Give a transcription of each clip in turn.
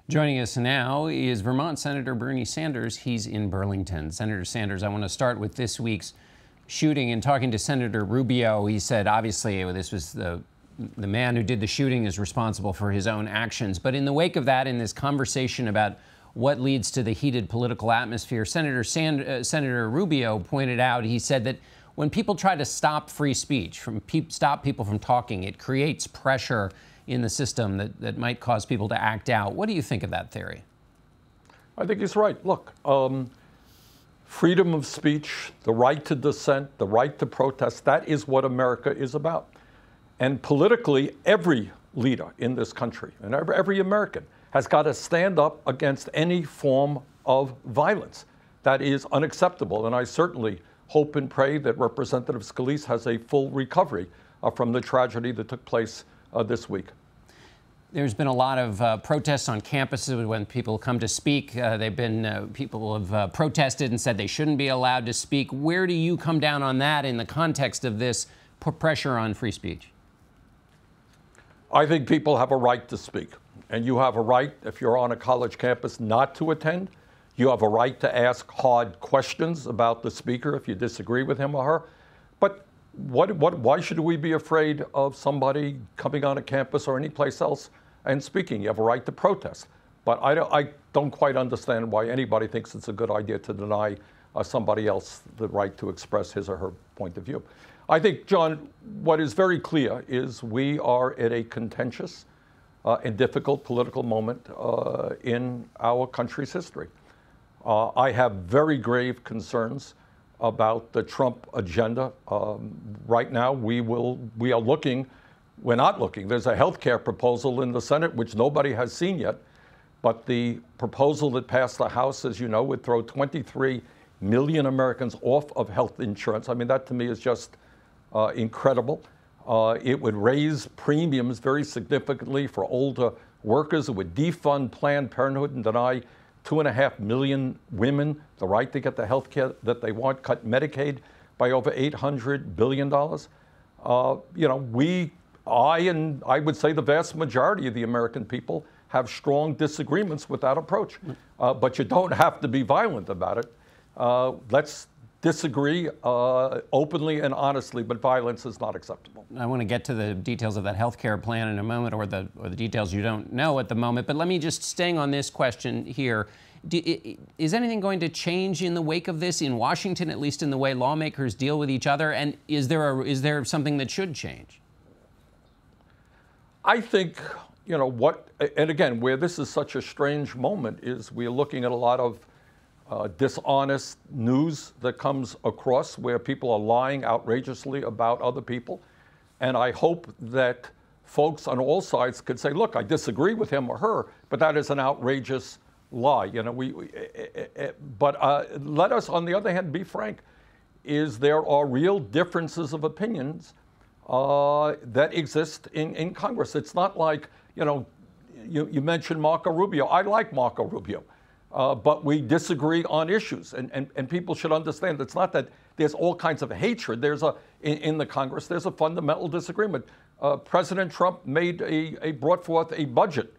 Joining us now is Vermont Senator Bernie Sanders. He's in Burlington. Senator Sanders, I want to start with this week's shooting. And talking to Senator Rubio, he said, obviously, this was the man who did the shooting is responsible for his own actions. But in the wake of that, in this conversation about what leads to the heated political atmosphere, Senator Rubio pointed out, he said that when people try to stop free speech, stop people from talking, it creates pressure in the system that might cause people to act out. What do you think of that theory? I think he's right. Look, freedom of speech, the right to dissent, the right to protest, that is what America is about. And politically, every leader in this country and every American has got to stand up against any form of violence. That is unacceptable. And I certainly hope and pray that Representative Scalise has a full recovery from the tragedy that took place this week. There's been a lot of protests on campuses when people come to speak. People have protested and said they shouldn't be allowed to speak. Where do you come down on that in the context of this pressure on free speech? I think people have a right to speak. And you have a right, if you're on a college campus, not to attend. You have a right to ask hard questions about the speaker if you disagree with him or her. But why should we be afraid of somebody coming on a campus or any place else and speaking? You have a right to protest. But I don't quite understand why anybody thinks it's a good idea to deny somebody else the right to express his or her point of view. I think, John, what is very clear is we are at a contentious and difficult political moment in our country's history. I have very grave concerns about the Trump agenda. Right now, we're not looking. There's a health care proposal in the Senate, which nobody has seen yet. But the proposal that passed the House, as you know, would throw 23 million Americans off of health insurance. I mean, that to me is just incredible. It would raise premiums very significantly for older workers. It would defund Planned Parenthood and deny 2.5 million women the right to get the health care that they want, cut Medicaid by over $800 billion. I would say the vast majority of the American people have strong disagreements with that approach. But you don't have to be violent about it. Let's disagree openly and honestly, but violence is not acceptable. I want to get to the details of that health care plan in a moment, or the details you don't know at the moment. But let me just staying on this question here. Is anything going to change in the wake of this in Washington, at least in the way lawmakers deal with each other? And is there something that should change? I think, and again, where this is such a strange moment is we're looking at a lot of dishonest news that comes across where people are lying outrageously about other people. And I hope that folks on all sides could say, look, I disagree with him or her, but that is an outrageous lie. But let us, on the other hand, be frank, there are real differences of opinions that exist in Congress. It's not like, you mentioned Marco Rubio. I like Marco Rubio. But we disagree on issues, and people should understand it's not that there's all kinds of hatred. In the Congress, there's a fundamental disagreement. President Trump brought forth a budget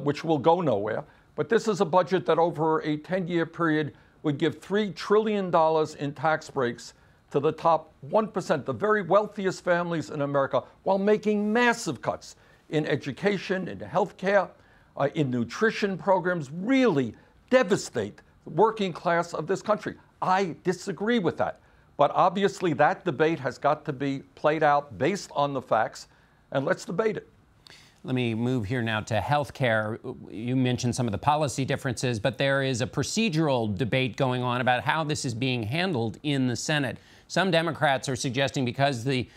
which will go nowhere, but this is a budget that over a 10-year period would give $3 trillion in tax breaks to the top 1%, the very wealthiest families in America, while making massive cuts in education, in health care, in nutrition programs, really devastate the working class of this country. I disagree with that. But obviously that debate has got to be played out based on the facts, and let's debate it. Let me move here now to health care. You mentioned some of the policy differences, but there is a procedural debate going on about how this is being handled in the Senate. Some Democrats are suggesting because you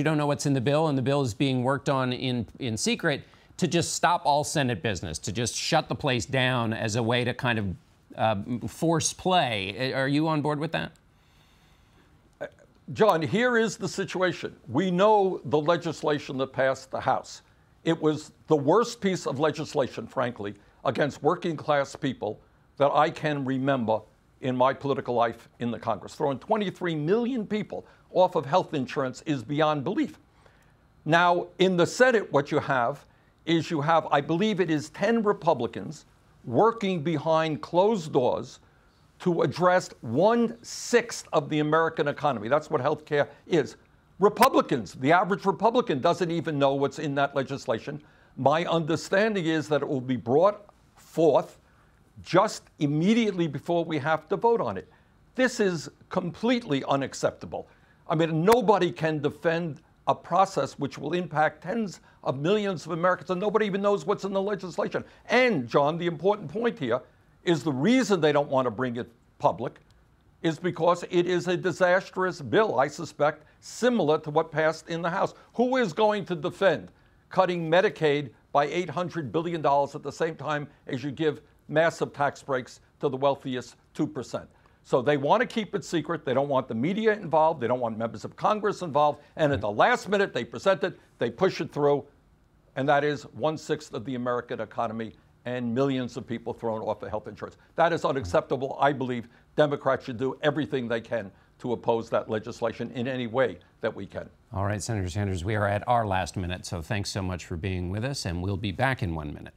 don't know what's in the bill and the bill is being worked on in secret, to just stop all Senate business, to just shut the place down as a way to kind of force play. Are you on board with that? John, here is the situation. We know the legislation that passed the House. It was the worst piece of legislation, frankly, against working class people that I can remember in my political life in the Congress. Throwing 23 million people off of health insurance is beyond belief. Now, in the Senate, what you have is you have, I believe it is 10 Republicans working behind closed doors to address 1/6 of the American economy. That's what health care is. Republicans, the average Republican doesn't even know what's in that legislation. My understanding is that it will be brought forth just immediately before we have to vote on it. This is completely unacceptable. I mean, nobody can defend a process which will impact tens of millions of Americans, and nobody even knows what's in the legislation. And, John, the important point here is the reason they don't want to bring it public is because it is a disastrous bill, I suspect, similar to what passed in the House. Who is going to defend cutting Medicaid by $800 billion at the same time as you give massive tax breaks to the wealthiest 2%? So they want to keep it secret. They don't want the media involved. They don't want members of Congress involved. And at the last minute, they present it, they push it through, and that is 1/6 of the American economy and millions of people thrown off of health insurance. That is unacceptable. I believe Democrats should do everything they can to oppose that legislation in any way that we can. All right, Senator Sanders, we are at our last minute, so thanks so much for being with us, and we'll be back in 1 minute.